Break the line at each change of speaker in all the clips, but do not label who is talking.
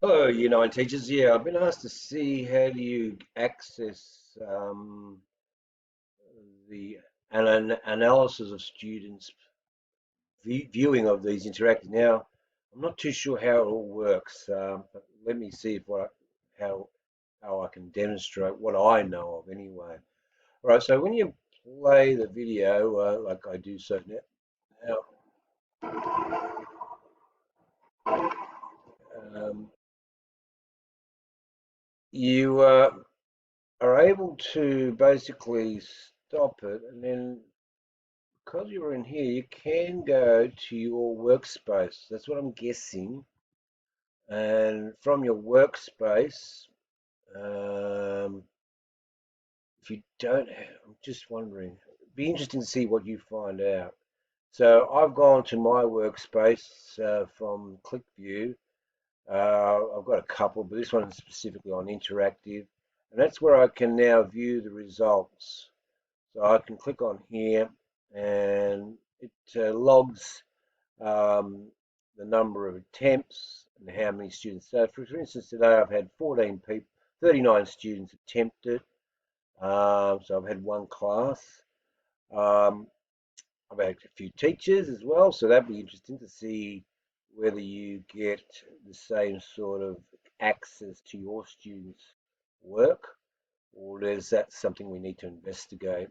Hello, Year 9 teachers. Yeah, I've been asked to see how do you access the analysis of students' viewing of these interactive. Now, I'm not too sure how it all works, but let me see if how how I can demonstrate what I know of anyway. All right, so when you play the video, like I do so now, um, you are able to basically stop it, and then because you're in here, you can go to your workspace. That's what I'm guessing. And from your workspace, um, if you don't have, I'm just wondering, it'd be interesting to see what you find out. So I've gone to my workspace from ClickView. I've got a couple, but this one is specifically on interactive. And that's where I can now view the results. So I can click on here and it logs the number of attempts and how many students. So for instance, today I've had 14 people, 39 students attempt it. So I've had one class. Um, I've had a few teachers as well, so that'd be interesting to see whether you get the same sort of access to your students' work, or is that something we need to investigate?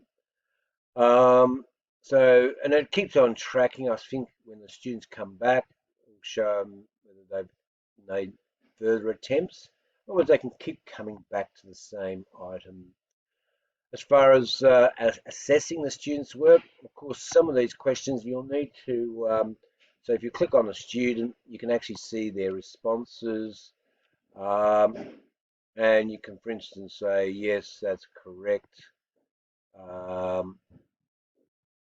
Um, and it keeps on tracking. I think when the students come back, it'll show them whether they've made further attempts, or whether they can keep coming back to the same item. As far as assessing the students' work, of course, some of these questions you'll need to. So if you click on a student, you can actually see their responses, um, and you can, for instance, say yes, that's correct. Um,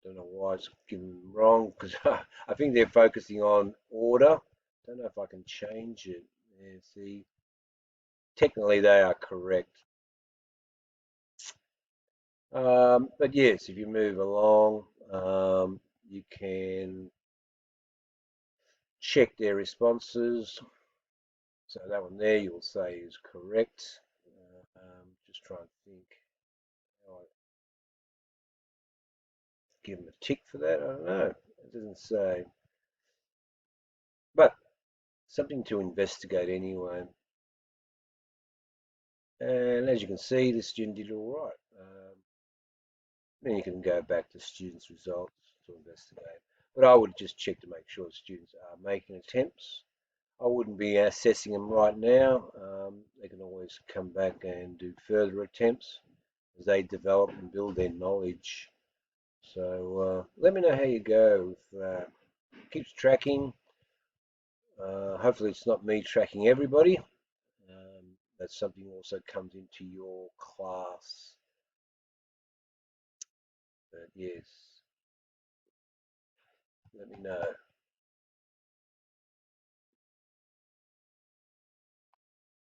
Don't know why it's given wrong because I think they're focusing on order. Don't know if I can change it. Yeah, see, technically they are correct. But yes, if you move along, you can check their responses. So that one there you will say is correct. Just try and think how I give them a tick for that. I don't know. It doesn't say. But something to investigate anyway. And as you can see, the student did all right. Then you can go back to students' results to investigate. But I would just check to make sure students are making attempts. I wouldn't be assessing them right now. They can always come back and do further attempts as they develop and build their knowledge. So let me know how you go. Keeps tracking. Hopefully it's not me tracking everybody. That's something also comes into your class. But yes, let me know.